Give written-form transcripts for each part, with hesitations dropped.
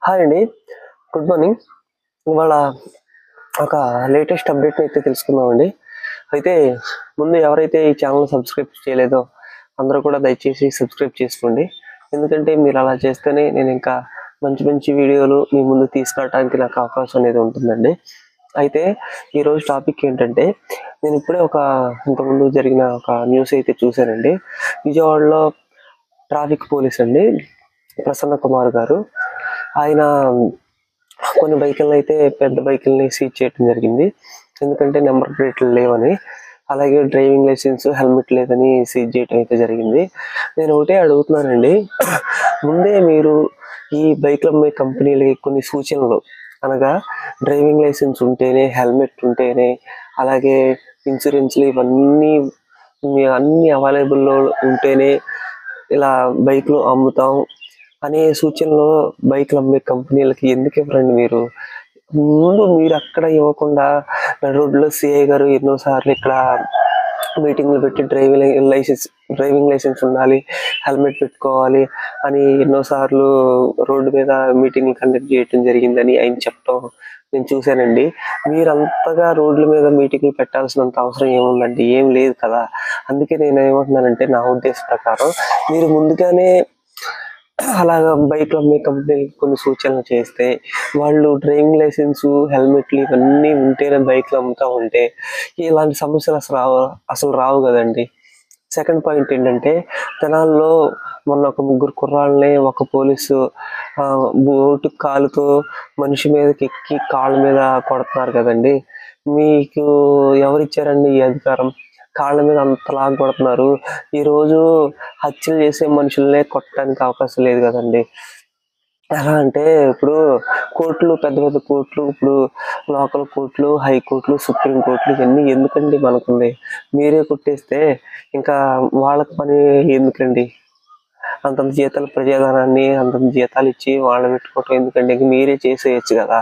Hi అండి. Good morning. ఇవాళ ఒక లేటెస్ట్ అప్డేట్‌ని అయితే తెలుసుకుందామండి. అయితే ముందు ఎవరైతే ఈ ఛానెల్ సబ్స్క్రైబ్ చేయలేదో అందరూ కూడా దయచేసి సబ్స్క్రైబ్ చేసుకోండి. ఎందుకంటే మీరు అలా చేస్తేనే నేను ఇంకా మంచి మంచి వీడియోలు మీ ముందుకు తీసుకురావడానికి నాకు అవకాశం అనేది ఉంటుందండి. అయితే ఈరోజు టాపిక్ ఏంటంటే నేను ఇప్పుడే ఇంతకుముందు జరిగిన ఒక న్యూస్ అయితే చూశానండి. విజయవాడలో ట్రాఫిక్ పోలీస్ అండి ప్రసన్న కుమార్ గారు. ఆయన కొన్ని బైకులనైతే పెద్ద బైకుల్ని సీజ్ చేయడం జరిగింది. ఎందుకంటే నెంబర్ ప్లేట్లు లేవని. అలాగే డ్రైవింగ్ లైసెన్స్, హెల్మెట్ లేదని సీజ్ చేయడం అయితే జరిగింది. నేను ఒకటే అడుగుతున్నానండి. ముందే మీరు ఈ బైకులు అమ్మే కంపెనీలకి కొన్ని సూచనలు అనగా డ్రైవింగ్ లైసెన్స్ ఉంటేనే, హెల్మెట్ ఉంటేనే, అలాగే ఇన్సూరెన్స్‌లు ఇవన్నీ అన్నీ అవైలబుల్‌లో ఉంటేనే ఇలా బైకులు అమ్ముతాం అనే సూచనలు బైకులు అమ్మే కంపెనీలకి ఎందుకు ఇవ్వరండి మీరు? ముందు మీరు అక్కడ ఇవ్వకుండా రోడ్లో సిఐ గారు ఎన్నోసార్లు ఇక్కడ మీటింగ్లు పెట్టి డ్రైవింగ్ లైసెన్స్ ఉండాలి, హెల్మెట్ పెట్టుకోవాలి అని ఎన్నోసార్లు రోడ్డు మీద మీటింగ్లు కండక్ట్ చేయడం జరిగిందని ఆయన చెప్పడం నేను చూశానండి. మీరంతగా రోడ్ల మీద మీటింగ్లు పెట్టాల్సినంత అవసరం ఏముందండి? ఏం లేదు కదా! అందుకే నేను ఏమంటున్నానంటే నా ఉద్దేశ ప్రకారం మీరు ముందుగానే అలాగా బైకులు అమ్మే కంపెనీలకి కొన్ని సూచనలు చేస్తే వాళ్ళు డ్రైవింగ్ లైసెన్సు, హెల్మెట్లు ఇవన్నీ ఉంటేనే బైకులు అమ్ముతా ఉంటే ఇలాంటి సమస్యలు అసలు రావు కదండి. సెకండ్ పాయింట్ ఏంటంటే తెనాలిలో మొన్న ఒక ముగ్గురు కుర్రాళ్ళని ఒక పోలీసు బూటు కాలుతో మనిషి మీదకి ఎక్కి కాళ్ళ మీద కొడుతున్నారు కదండి. మీకు ఎవరిచ్చారండి ఈ అధికారం? కాళ్ళ మీద అంతలాగా కొడుతున్నారు. ఈరోజు హత్యలు చేసే మనుషులనే కొట్టడానికి అవకాశం లేదు కదండి. ఎలా అంటే ఇప్పుడు కోర్టులు, పెద్ద పెద్ద కోర్టులు, ఇప్పుడు లోకల్ కోర్టులు, హైకోర్టులు, సుప్రీం కోర్టులు ఇవన్నీ ఎందుకండి మనకుంది? మీరే కొట్టేస్తే ఇంకా వాళ్ళకి పని ఎందుకండి? అంతంత జీతాలు ప్రజాధనాన్ని అంతంత జీతాలు ఇచ్చి వాళ్ళని పెట్టుకోవటం ఎందుకండి? ఇంక మీరే చేసేయచ్చు కదా!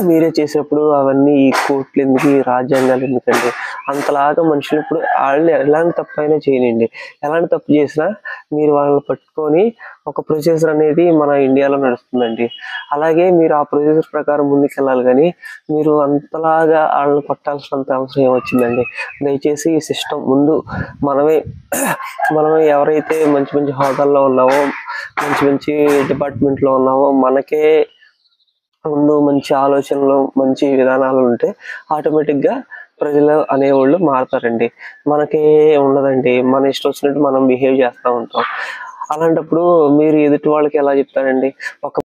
మీరే చేసినప్పుడు అవన్నీ ఈ కోర్టులు ఎందుకు, ఈ రాజ్యాంగాలు ఎందుకండి? అంతలాగా మనుషులు ఇప్పుడు వాళ్ళు ఎలాంటి తప్పైనా చేయనియండి. ఎలాంటి తప్పు చేసినా మీరు వాళ్ళని పట్టుకొని ఒక ప్రొసీజర్ అనేది మన ఇండియాలో నడుస్తుందండి. అలాగే మీరు ఆ ప్రొసీజర్ ప్రకారం ముందుకెళ్ళాలి గానీ, మీరు అంతలాగా ఆళ్ళని కొట్టాల్సినంత అవసరం ఏమొచ్చిందండి? దయచేసి ఈ సిస్టమ్ ముందు మనమే మనమే ఎవరైతే మంచి మంచి హోదాల్లో ఉన్నామో, మంచి మంచి డిపార్ట్మెంట్‌లో ఉన్నామో మనకే ముందు మంచి ఆలోచనలు, మంచి విధానాలు ఉంటే ఆటోమేటిక్‌గా ప్రజలు అనేవాళ్ళు మారతారండి. మనకే ఉండదండి. మన ఇష్టం వచ్చినట్టు మనం బిహేవ్ చేస్తా ఉంటాం. అలాంటప్పుడు మీరు ఎదుటి వాళ్ళకి ఎలా చెప్తారండి? ఒక